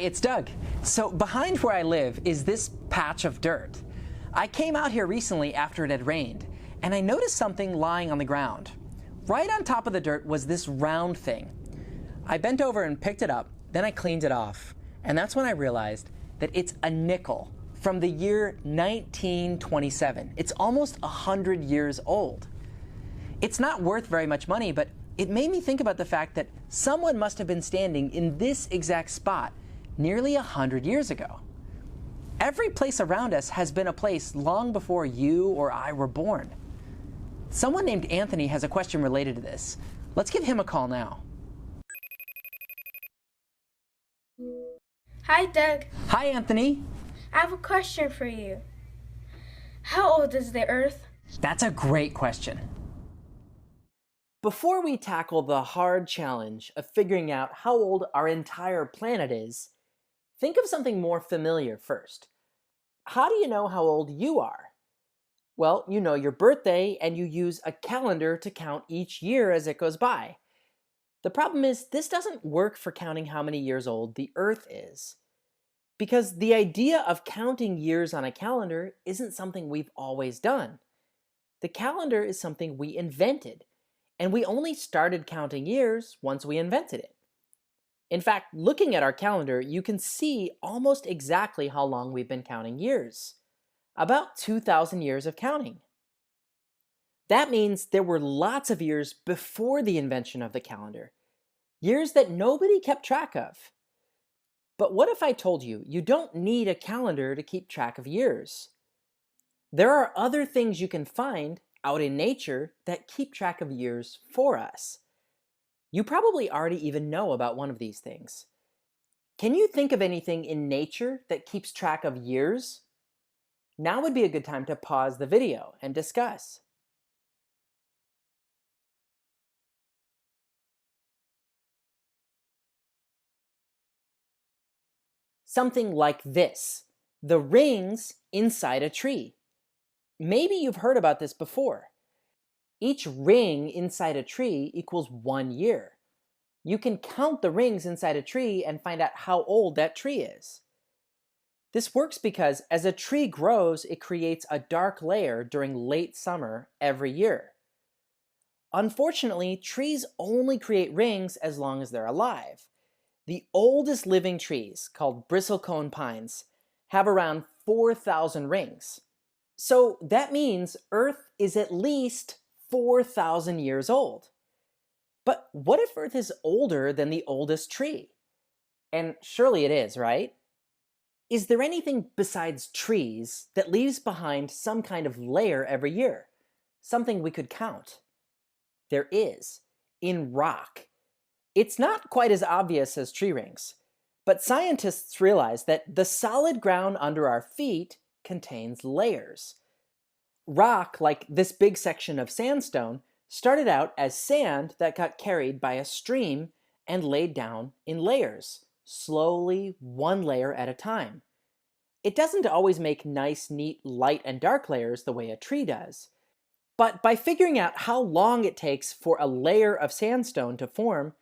it's Doug. So behind where I live is this patch of dirt. I came out here recently after it had rained, and I noticed something lying on the ground. Right on top of the dirt was this round thing. I bent over and picked it up, then I cleaned it off, and that's when I realized that it's a nickel from the year 1927. It's almost 100 years old. It's not worth very much money, but it made me think about the fact that someone must have been standing in this exact spot nearly 100 years ago. Every place around us has been a place long before you or I were born. Someone named Anthony has a question related to this. Let's give him a call now. Hi, Doug. Hi, Anthony. I have a question for you. How old is the Earth? That's a great question. Before we tackle the hard challenge of figuring out how old our entire planet is, think of something more familiar first. How do you know how old you are? Well, you know your birthday and you use a calendar to count each year as it goes by. The problem is this doesn't work for counting how many years old the Earth is. Because the idea of counting years on a calendar isn't something we've always done. The calendar is something we invented, and we only started counting years once we invented it. In fact, looking at our calendar, you can see almost exactly how long we've been counting years. About 2,000 years of counting. That means there were lots of years before the invention of the calendar. Years that nobody kept track of. But what if I told you you don't need a calendar to keep track of years? There are other things you can find out in nature that keep track of years for us. You probably already even know about one of these things. Can you think of anything in nature that keeps track of years? Now would be a good time to pause the video and discuss. Something like this, the rings inside a tree. Maybe you've heard about this before. Each ring inside a tree equals 1 year. You can count the rings inside a tree and find out how old that tree is. This works because as a tree grows, it creates a dark layer during late summer every year. Unfortunately, trees only create rings as long as they're alive. The oldest living trees, called bristlecone pines, have around 4,000 rings. So that means Earth is at least 4,000 years old. But what if Earth is older than the oldest tree? And surely it is, right? Is there anything besides trees that leaves behind some kind of layer every year? Something we could count? There is, in rock. It's not quite as obvious as tree rings, but scientists realize that the solid ground under our feet contains layers. Rock, like this big section of sandstone, started out as sand that got carried by a stream and laid down in layers, slowly one layer at a time. It doesn't always make nice, neat, light and dark layers the way a tree does. But by figuring out how long it takes for a layer of sandstone to form,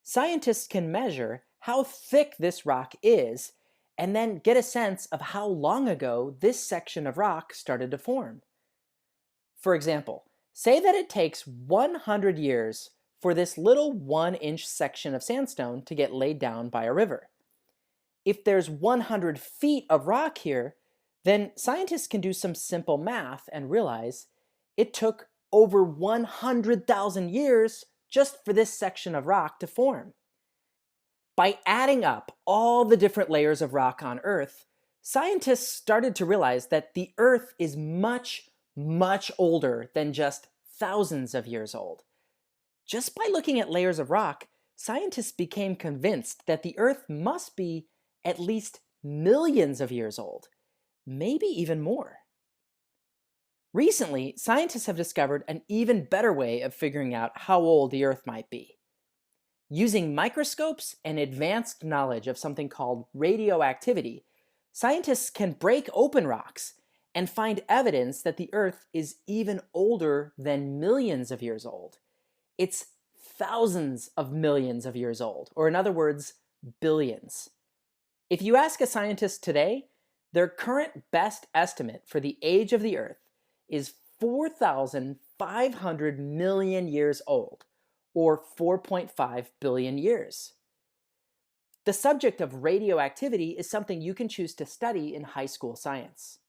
scientists can measure how thick this rock is and then get a sense of how long ago this section of rock started to form. For example, say that it takes 100 years for this little 1-inch section of sandstone to get laid down by a river. If there's 100 feet of rock here, then scientists can do some simple math and realize it took over 100,000 years just for this section of rock to form. By adding up all the different layers of rock on Earth, scientists started to realize that the Earth is much, much older than just thousands of years old. Just by looking at layers of rock, scientists became convinced that the Earth must be at least millions of years old, maybe even more. Recently, scientists have discovered an even better way of figuring out how old the Earth might be. Using microscopes and advanced knowledge of something called radioactivity, scientists can break open rocks and find evidence that the Earth is even older than millions of years old. It's thousands of millions of years old, or in other words, billions. If you ask a scientist today, their current best estimate for the age of the Earth is 4,500 million years old, or 4.5 billion years. The subject of radioactivity is something you can choose to study in high school science.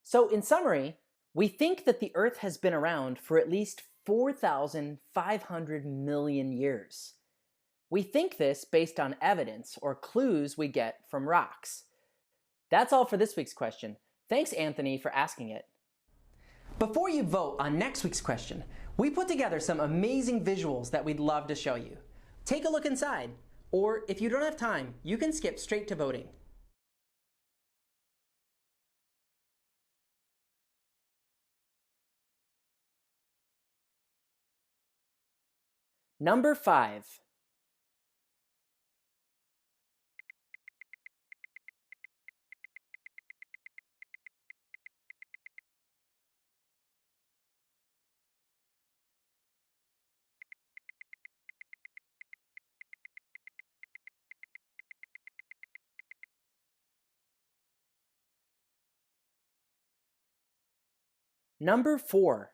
So, in summary, we think that the Earth has been around for at least 4,500 million years. We think this based on evidence or clues we get from rocks. That's all for this week's question. Thanks, Anthony, for asking it. Before you vote on next week's question, we put together some amazing visuals that we'd love to show you. Take a look inside, or if you don't have time, you can skip straight to voting. Number 5. Number 4.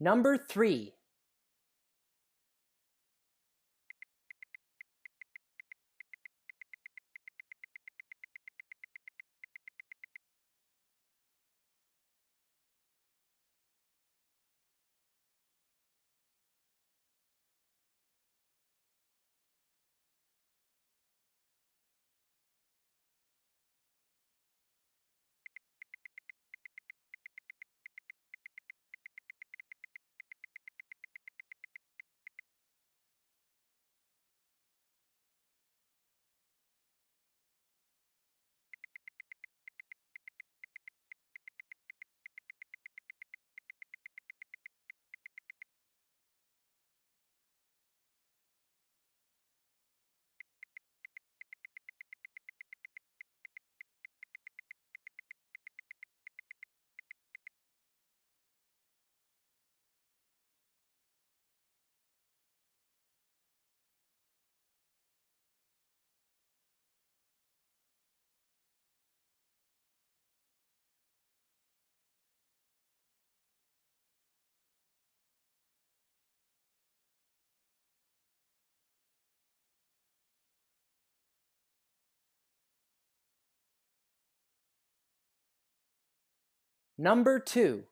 Number 3. Number 2.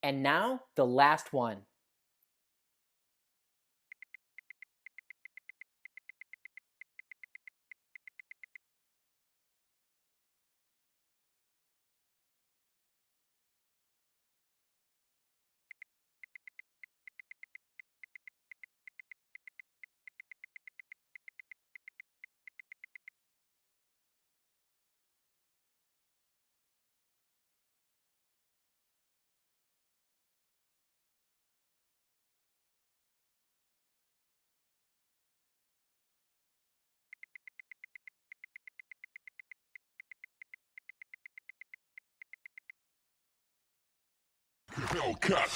And now the last one. Hellcat.